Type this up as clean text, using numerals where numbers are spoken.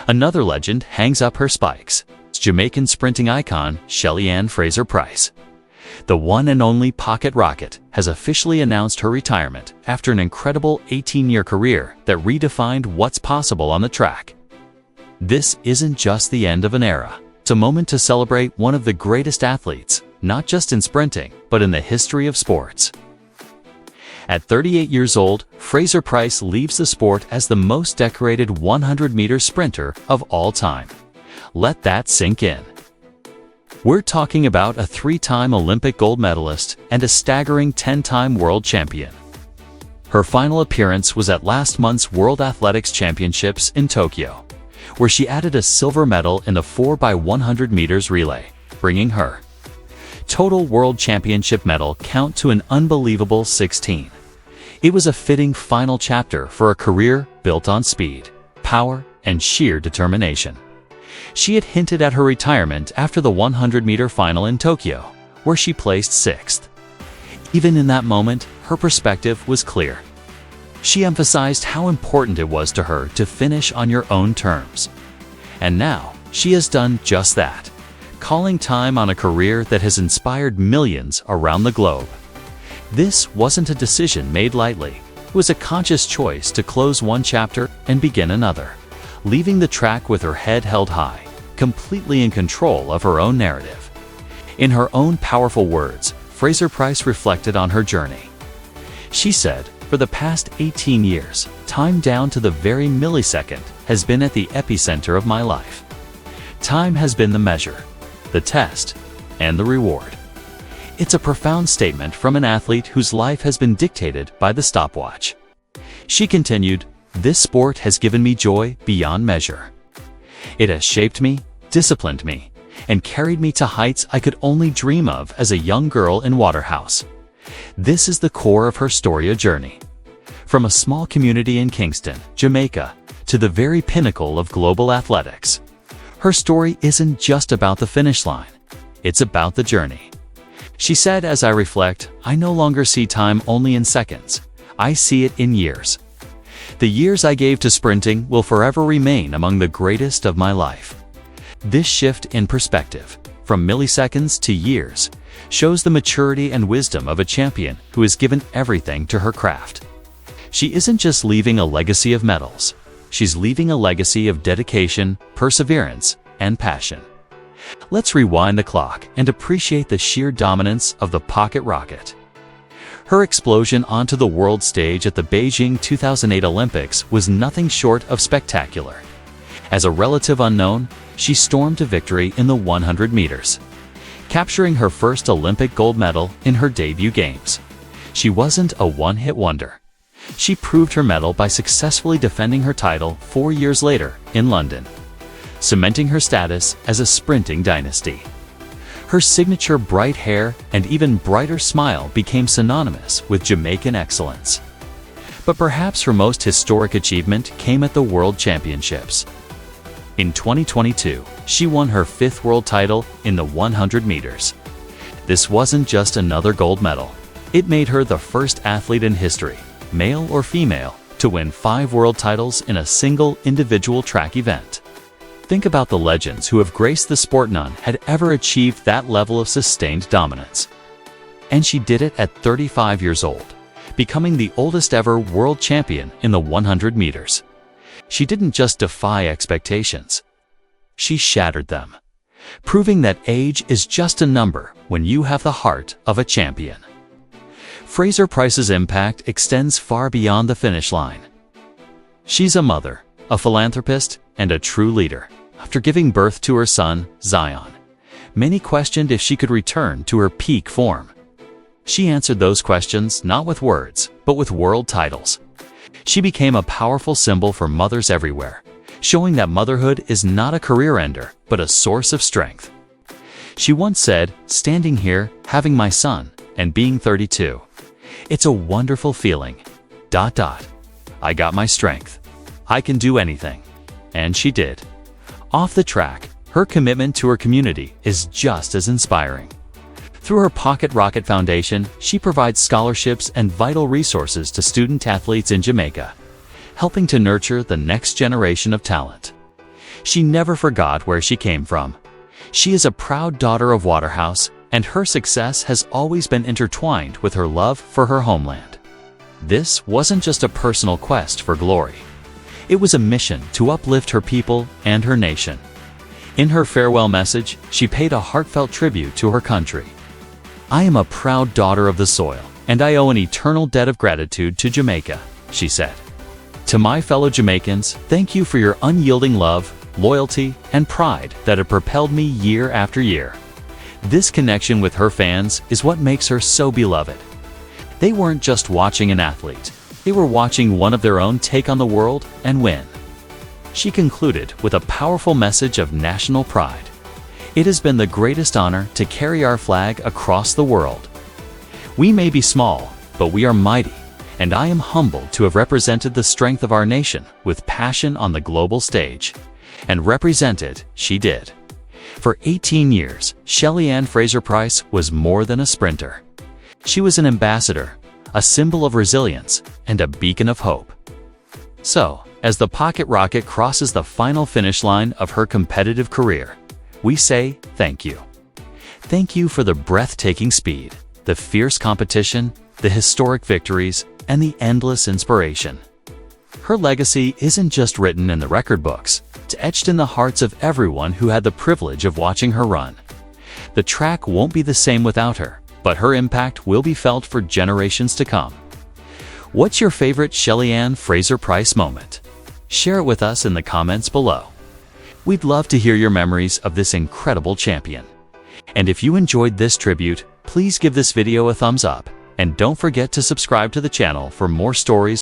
Another legend hangs up her spikes. It's Jamaican sprinting icon Shelly-Ann Fraser-Pryce. The one and only Pocket Rocket has officially announced her retirement after an incredible 18-year career that redefined what's possible on the track. This isn't just the end of an era. It's a moment to celebrate one of the greatest athletes, not just in sprinting, but in the history of sports. At 38 years old, Fraser-Pryce leaves the sport as the most decorated 100-meter sprinter of all time. Let that sink in. We're talking about a 3-time Olympic gold medalist and a staggering 10-time world champion. Her final appearance was at last month's World Athletics Championships in Tokyo, where she added a silver medal in the 4x100 meters relay, bringing her total World Championship medal count to an unbelievable 16. It was a fitting final chapter for a career built on speed, power, and sheer determination. She had hinted at her retirement after the 100-meter final in Tokyo, where she placed 6th. Even in that moment, her perspective was clear. She emphasized how important it was to her to finish on your own terms. And now, she has done just that, calling time on a career that has inspired millions around the globe. This wasn't a decision made lightly. It was a conscious choice to close one chapter and begin another, leaving the track with her head held high, completely in control of her own narrative. In her own powerful words, Fraser-Pryce reflected on her journey. She said, "For the past 18 years, time down to the very millisecond has been at the epicenter of my life. Time has been the measure, the test, and the reward." It's a profound statement from an athlete whose life has been dictated by the stopwatch. She continued, "This sport has given me joy beyond measure. It has shaped me, disciplined me, and carried me to heights I could only dream of as a young girl in Waterhouse." This is the core of her storied journey. From a small community in Kingston, Jamaica, to the very pinnacle of global athletics. Her story isn't just about the finish line. It's about the journey. She said, "As I reflect, I no longer see time only in seconds. I see it in years. The years I gave to sprinting will forever remain among the greatest of my life." This shift in perspective, from milliseconds to years, shows the maturity and wisdom of a champion who has given everything to her craft. She isn't just leaving a legacy of medals. She's leaving a legacy of dedication, perseverance, and passion. Let's rewind the clock and appreciate the sheer dominance of the Pocket Rocket. Her explosion onto the world stage at the Beijing 2008 Olympics was nothing short of spectacular. As a relative unknown, she stormed to victory in the 100 meters, capturing her first Olympic gold medal in her debut games. She wasn't a one-hit wonder. She proved her mettle by successfully defending her title 4 years later in London, cementing her status as a sprinting dynasty. Her signature bright hair and even brighter smile became synonymous with Jamaican excellence. But perhaps her most historic achievement came at the World Championships. In 2022, she won her 5th world title in the 100 meters. This wasn't just another gold medal. It made her the first athlete in history, male or female, to win 5 world titles in a single individual track event. Think about the legends who have graced the sport. None had ever achieved that level of sustained dominance. And she did it at 35 years old, becoming the oldest ever world champion in the 100 meters. She didn't just defy expectations. She shattered them, proving that age is just a number when you have the heart of a champion. Fraser-Pryce's impact extends far beyond the finish line. She's a mother, a philanthropist, and a true leader. After giving birth to her son, Zion, many questioned if she could return to her peak form. She answered those questions not with words, but with world titles. She became a powerful symbol for mothers everywhere, showing that motherhood is not a career ender, but a source of strength. She once said, "Standing here, having my son, and being 32. It's a wonderful feeling. ... I got my strength. I can do anything." And she did. Off the track, her commitment to her community is just as inspiring. Through her Pocket Rocket Foundation, she provides scholarships and vital resources to student athletes in Jamaica, helping to nurture the next generation of talent. She never forgot where she came from. She is a proud daughter of Waterhouse, and her success has always been intertwined with her love for her homeland. This wasn't just a personal quest for glory. It was a mission to uplift her people and her nation. In her farewell message, she paid a heartfelt tribute to her country. "I am a proud daughter of the soil, and I owe an eternal debt of gratitude to Jamaica," she said. "To my fellow Jamaicans, thank you for your unyielding love, loyalty, and pride that have propelled me year after year." This connection with her fans is what makes her so beloved. They weren't just watching an athlete, they were watching one of their own take on the world and win. She concluded with a powerful message of national pride. "It has been the greatest honor to carry our flag across the world. We may be small, but we are mighty, and I am humbled to have represented the strength of our nation with passion on the global stage." And represented she did. For 18 years, Shelly-Ann Fraser-Pryce was more than a sprinter. She was an ambassador, a symbol of resilience, and a beacon of hope. So, as the Pocket Rocket crosses the final finish line of her competitive career, we say thank you. Thank you for the breathtaking speed, the fierce competition, the historic victories, and the endless inspiration. Her legacy isn't just written in the record books, it's etched in the hearts of everyone who had the privilege of watching her run. The track won't be the same without her, but her impact will be felt for generations to come. What's your favorite Shelly-Ann Fraser-Pryce moment? Share it with us in the comments below. We'd love to hear your memories of this incredible champion. And if you enjoyed this tribute, please give this video a thumbs up, and don't forget to subscribe to the channel for more stories